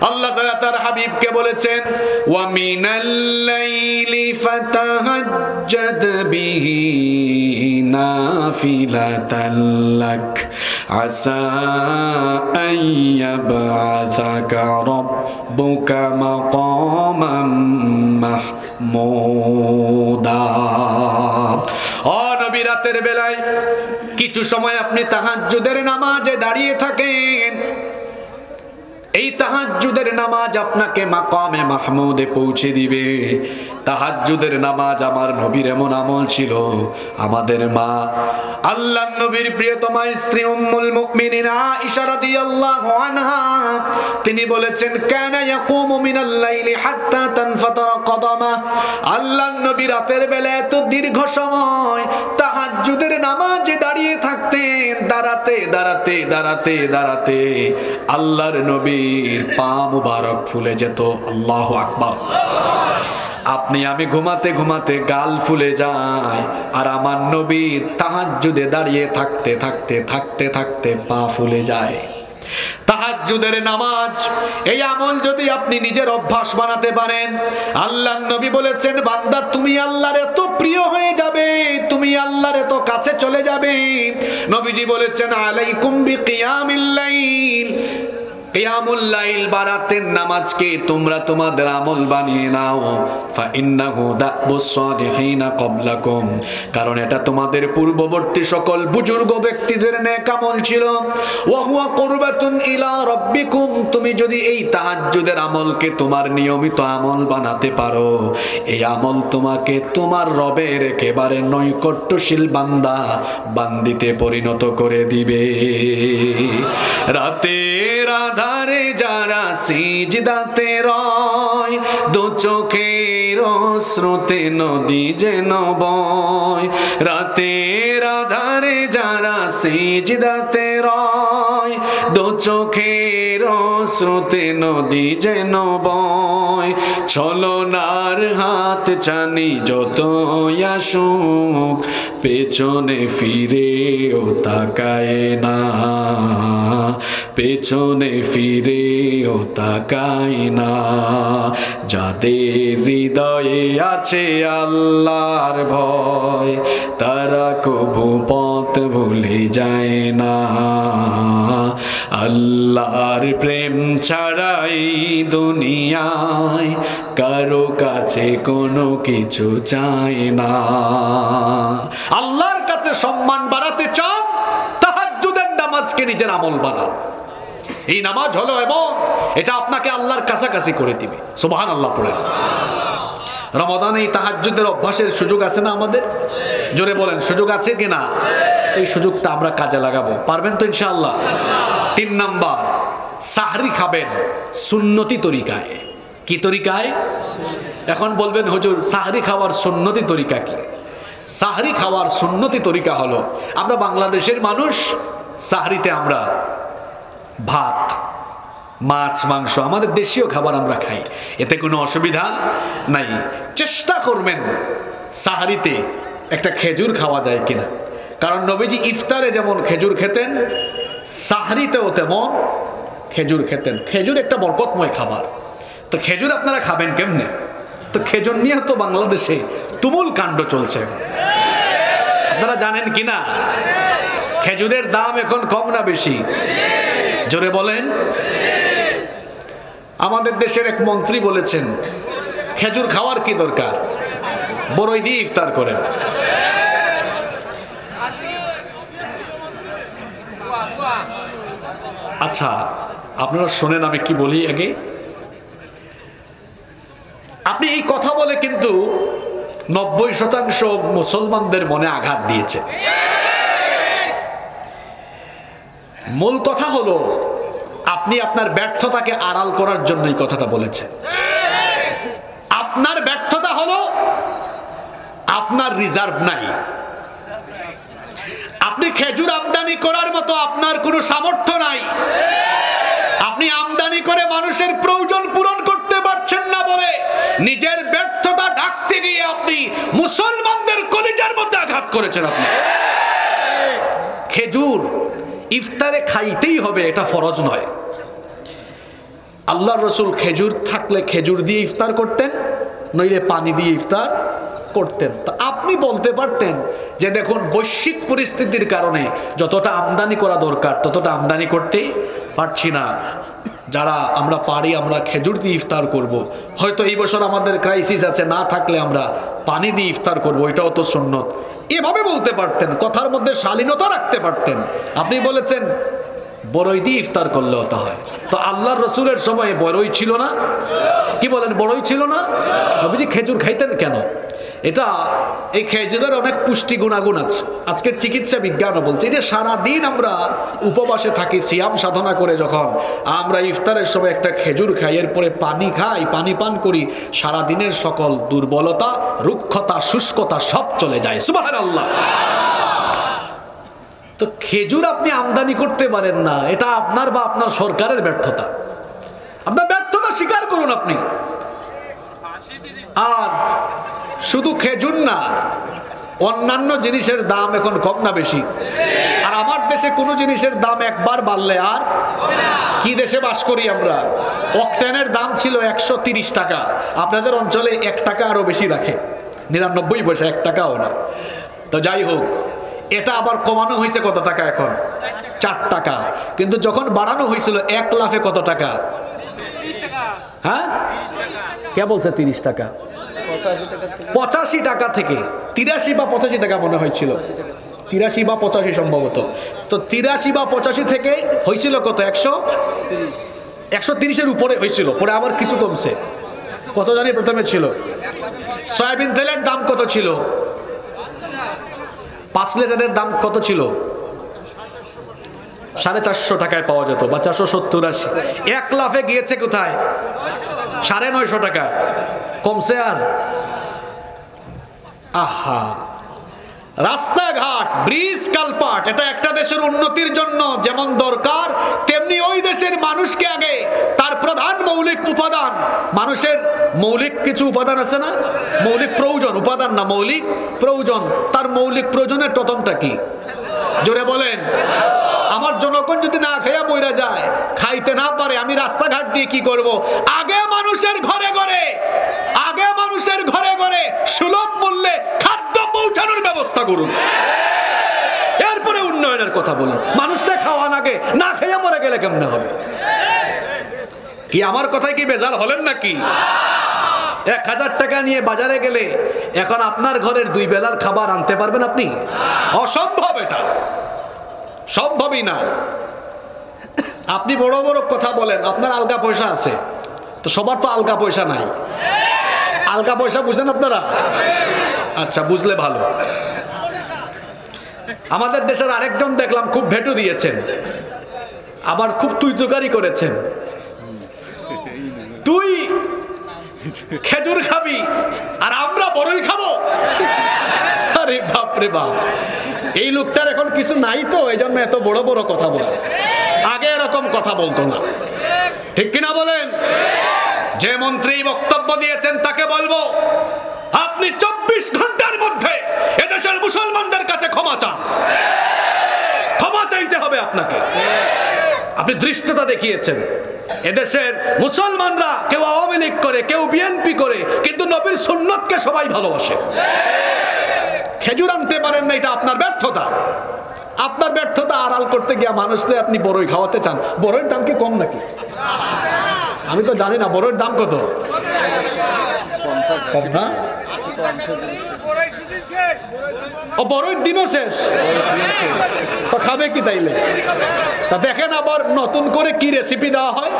আল্লাহ তাআলা তার হাবিবকে বলেছেন, ওয়া মিনাল লাইলি ফাতাহাজ্জাদ বিহি নাফিলাতাল লাক আসা আন ইয়াবআসাকা রাব্বুকা মাকামান মাহমুদা। ও নবী, রাতের বেলায় কিছু সময় আপনি তাহাজ্জুদের নামাজে দাঁড়িয়ে থাকেন। এই তাহাজ্জুদের নামাজ আপনাকে মাকামে মাহমুদে পৌঁছে দিবে। তাহাজ্জুদের নামাজ আমার নবীর এমন আমল ছিল। আমাদের মা আল্লাহর নবীর প্রিয়তমা স্ত্রী উম্মুল মুমিনিন আয়েশা রাদিয়াল্লাহু আনহা তিনি বলেছেন, কানা ইয়াকুমু মিনাল লাইলি হাত্তা তানফাতারা কদামা। আল্লাহর নবী রাতের বেলা এত দীর্ঘ সময় তাহাজ্জুদের নামাজে দাঁড়িয়ে থাকতেন। দাঁড়াতে দাঁড়াতে দাঁড়াতে দাঁড়াতে আল্লাহর নবীর পা মুবারক ফুলে যেত। আল্লাহু আকবার। আপনি আমি ঘুমাতে ঘুমাতে গাল ফুলে যায়, আর আমার নবী তাহাজ্জুদে দাঁড়িয়ে থাকতে থাকতে থাকতে থাকতে পা ফুলে যায়। তাহাজ্জুদের নামাজ, এই আমল যদি আপনি নিজের অভ্যাস বানাতে পারেন, আল্লাহর নবী বলেছেন, বান্দা তুমি আল্লাহর এত প্রিয় হয়ে যাবে, তুমি আল্লাহর এত কাছে চলে যাবে। নবীজি বলেছেন, আলাইকুম বিকিয়ামিল লাইল, কিয়ামুল লাইল বা রাতের নামাজকে তোমরা তোমাদের আমল বানিয়ে নাও। ফা ইন্নাহু দাবুস সালিহিনা ক্বাবলাকুম, কারণ এটা তোমাদের পূর্ববর্তী সকল বুজুর্গ ব্যক্তিদের নেক আমল ছিল। ওয়া হুয়া কুরবাতুন ইলা রাব্বিকুম, তুমি যদি এই তাহাজ্জুদের আমলকে তোমার নিয়মিত আমল বানাতে পারো, এই আমল তোমাকে তোমার রবের একেবারে নৈকট্যশীল বান্দা বান্দিতে পরিণত করে দিবে। রাতের আধারে যারা সিজদাতে রয়, দু চোখের অশ্রুতে নদী যেন বয়। রাতের আধারে যারা সিজদাতে রয়, দু চোখের অশ্রুতে নদী যেন বয়। ছলনার হাত ছানি যতই আসুক, পেছনে ফিরেও তাকায় না, পেছনে ফিরেও তাকায় না। যাদের হৃদয়ে আছে আল্লাহর ভয়, তারা কবু পথ ভুলে যায় না। আল্লাহর প্রেম ছাড়াই দুনিয়ায় কারো কাছে কোনো কিছু চায় না। আল্লাহর কাছে সম্মান বাড়াতে চান, তাহাজ্জুদের নামাজকে নিজের আমল বানান। এই নামাজ হলো এবং এটা আপনাকে আল্লাহর কাছাকাছি করে দিবে। সুবহানাল্লাহ পড়েন। রমাদানে এই তাহাজ্জুদের অভ্যাসের সুযোগ আছে না আমাদের? জোরে বলেন, সুযোগ আছে কিনা? এই সুযোগটা আমরা কাজে লাগাবো। পারবেন তো ইনশাআল্লাহ? 3 নাম্বার, সাহরি খাবেন সুন্নতি তরিকায়। কি তরিকায়? এখন বলবেন হুজুর সাহরি খাওয়ার সুন্নতি তরিকা কি? সাহরি খাওয়ার সুন্নতি তরিকা হলো, আমরা বাংলাদেশের মানুষ, সাহরিতে আমরা ভাত, মাছ, মাংস, আমাদের দেশীয় খাবার আমরা খাই, এতে কোনো অসুবিধা নাই। চেষ্টা করবেন সাহরিতে একটা খেজুর খাওয়া যায় কিনা, কারণ নবীজি ইফতারে যেমন খেজুর খেতেন, সাহরিতেও তেমন খেজুর খেতেন। খেজুর একটা বরকতময় খাবার। তো খেজুর আপনারা খাবেন কেমনে? তো খেজুর নিয়ে তো বাংলাদেশে তুমুল কাণ্ড চলছে, আপনারা জানেন কিনা? খেজুরের দাম এখন কম না বেশি? জোরে বলেন। আমাদের দেশের এক মন্ত্রী বলেছেন, খেজুর খাওয়ার কি দরকার, বড়ই দিয়ে ইফতার করেন। আচ্ছা আপনারা শোনেন আমি কি বলি আগে। আপনি এই কথা বলে কিন্তু 90% মুসলমানদের মনে আঘাত দিয়েছে। মূল কথা হলো আপনি আপনার ব্যর্থতাকে আড়াল করার জন্য এই কথাটা বলেছেন। আপনার ব্যর্থতা হলো আপনার রিজার্ভ নাই, আপনি খেজুর আমদানি করার মতো আপনার কোনো সামর্থ্য নাই, আপনি আমদানি করে মানুষের প্রয়োজন পূরণ করতে পারছেন না বলে নিজের ব্যর্থতা ঢাকতে গিয়ে আপনি মুসলমানদের কলিজার মধ্যে আঘাত করেছেন। আপনি খেজুর ইফতারে খাইতেই হবে এটা ফরজ নয়। আল্লাহ রসুল খেজুর থাকলে খেজুর দিয়ে ইফতার করতেন, নইলে পানি দিয়ে ইফতার করতেন। তা আপনি বলতে পারতেন যে দেখুন বৈশ্বিক পরিস্থিতির কারণে যতটা আমদানি করা দরকার ততটা আমদানি করতে পারছি না, যারা আমরা পারি আমরা খেজুর দিয়ে ইফতার করব। হয়তো এই বছর আমাদের ক্রাইসিস আছে, না থাকলে আমরা পানি দিয়ে ইফতার করব, এটাও তো সুন্নত। এভাবে বলতে পারতেন, কথার মধ্যে শালীনতা রাখতে পারতেন। আপনি বলেছেন বড়ই দিয়ে ইফতার করলে হতে হয়। তো আল্লাহর রসুলের সময় বড়ই ছিল না? কি বলেন, বড়ই ছিল না? নবীজি খেজুর খাইতেন কেন? এটা এই খেজুরের অনেক পুষ্টি গুণাগুণ আছে। আজকের চিকিৎসা বিজ্ঞানও বলছে যে সারাদিন আমরা উপবাসে থাকি, সিয়াম সাধনা করে যখন আমরা ইফতারের সময় একটা খেজুর খাই, এরপরে পানি খাই, পানি পান করি, সারাদিনের সকল দুর্বলতা, রুক্ষতা, শুষ্কতা সব চলে যায়। সুবহানাল্লাহ। তো খেজুর আপনি আমদানি করতে পারেন না, এটা আপনার বা আপনার সরকারের ব্যর্থতা। আপনার ব্যর্থতা স্বীকার করুন আপনি। আর শুধু খেজুর না, অন্যান্য জিনিসের দাম এখন কম না বেশি? আর আমার দেশে কোনো জিনিসের দাম একবার বাড়লে আর কি দেশে বাস করি আমরা? অক্টেনের দাম ছিল 130 টাকা, আপনাদের অঞ্চলে 1 টাকা আরো বেশি রাখে, 99 পয়সা, 1 টাকাও না। তো যাই হোক, এটা আবার কমানো হয়েছে কত টাকা এখন? 4 টাকা। কিন্তু যখন বাড়ানো হয়েছিল 1 লাফে কত টাকা? হ্যাঁ, কে বলছে 30 টাকা? 85 টাকা থেকে 83 বা 85 টাকা মনে হয়েছিল, 83 বা 85 সম্ভবত। তো 83 বা 85 থেকে হয়েছিল কত? 130-এর উপরে হয়েছিল, পরে আবার কিছু কমছে। কত জানি প্রথমে ছিল? সয়াবিন তেলের দাম কত ছিল? 5 লিটারের দাম কত ছিল? 450 টাকায় পাওয়া যেত, বা 470-80। 1 লাফে গিয়েছে কোথায়? 950 টাকা। কমছে আর? আহা, রাস্তাঘাট, ব্রিজ, কালপাট, এটা একটা দেশের উন্নতির জন্য যেমন দরকার, তেমনি ওই দেশের মানুষকে আগে তার প্রধান মৌলিক উপাদান, মানুষের মৌলিক কিছু উপাদান আছে না? মৌলিক প্রয়োজন, উপাদান না, মৌলিক প্রয়োজন। তার মৌলিক প্রয়োজনের প্রথমটা কি? জোরে বলেন। আমার জনগণ যদি না খেয়ে মইরা যায়, খাইতে না পারে, আমি রাস্তাঘাট দিয়ে কি করব? আগে মানুষের ঘরে ঘরে, আগে মানুষের ঘরে ঘরে সুলভ মূল্যে খাদ্য পৌঁছানোর ব্যবস্থা করুন, এরপরে উন্নয়নের কথা বলুন। মানুষটা খাওয়ান আগে, না খেয়ে মরে গেলে কেমনে হবে? কি আমার কথায় কি বেজার হলেন নাকি? 1000 টাকা নিয়ে বাজারে গেলে এখন আপনার ঘরের 2 বেলার খাবার আনতে পারবেন আপনি? অসম্ভব, এটা সম্ভবই না। আপনি বড় বড় কথা বলেন, আপনার আলগা পয়সা আছে, তো সবার তো আলগা পয়সা নাই। আলগা পয়সা বুঝেন আপনারা? আচ্ছা, বুঝলে ভালো। আমাদের দেশের আরেকজন দেখলাম খুব ভেটু দিয়েছেন, আবার খুব তুই তুকারি করেছেন। তুই খেজুর খাবি আর আমরা বড়ই খাবো? আরে বাপ রে বাপ, এই লোকটার এখন কিছু নাই তো, এই জন্য এত বড় বড় কথা বলে। আগে এরকম কথা বলতো না, ঠিক কিনা বলেন? যে মন্ত্রী বক্তব্য দিয়েছেন তাকে বলবো, আপনি 24 ঘন্টার মধ্যে এদেশের মুসলমানদের কাছে ক্ষমা চান। ক্ষমা চাইতে হবে আপনাকে। আপনি দৃষ্টতা দেখিয়েছেন। এদেশের মুসলমানরা কেউ আওয়ামী লীগ করে, কেউ বিএনপি করে, কিন্তু নবীর সুন্নতকে সবাই ভালোবাসে। খেজুর আনতে পারেন না, এটা আপনার ব্যর্থতা। আপনার ব্যর্থতা আড়াল করতে গিয়ে মানুষদের আপনি বড়ই খাওয়াতে চান। বড়ইয়ের দাম কি কম নাকি? আমি তো জানি না বড়ইয়ের দাম কত। কম না? ও বড়ইয়ের দিনও শেষ, তো খাবে কি তাইলে? তা দেখেন আবার নতুন করে কি রেসিপি দেওয়া হয়।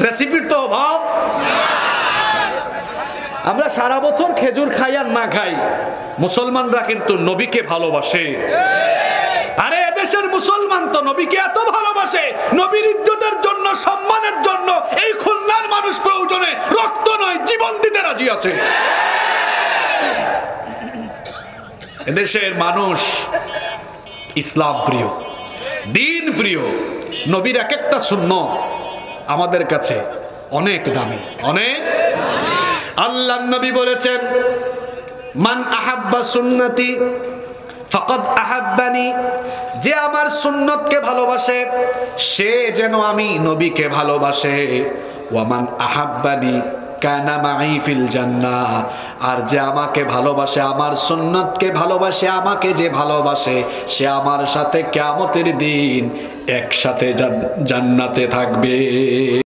রেসিপির তো অভাব। আমরা সারা বছর খেজুর খাই আর না খাই, মুসলমানরা কিন্তু নবীকে ভালোবাসে। আরে এদেশের মুসলমান তো নবীকে এত ভালোবাসে, নবীর ইজ্জতের জন্য, সম্মানের জন্য এই খুলনার মানুষ প্রয়োজনে রক্ত নয় জীবন দিতে রাজি আছে। এদেশের মানুষ ইসলাম প্রিয়, দিন প্রিয়। নবীর এক একটা সুন্নাত আমাদের কাছে অনেক দামি, অনেক। আল্লাহর নবী বলেছেন, মান আহাব্বা সুন্নতি ফাকাদ আহাব্বানি, যে আমার সুন্নতকে ভালোবাসে সে যেন আমি নবীকে ভালোবাসে। ওয়ামান আহাব্বানি কানা মাই ফিল জান্নাহ, আর যে আমাকে ভালোবাসে, আমার সুন্নতকে ভালোবাসে, আমাকে যে ভালোবাসে সে আমার সাথে কিয়ামতের দিন একসাথে জান্নাতে থাকবে।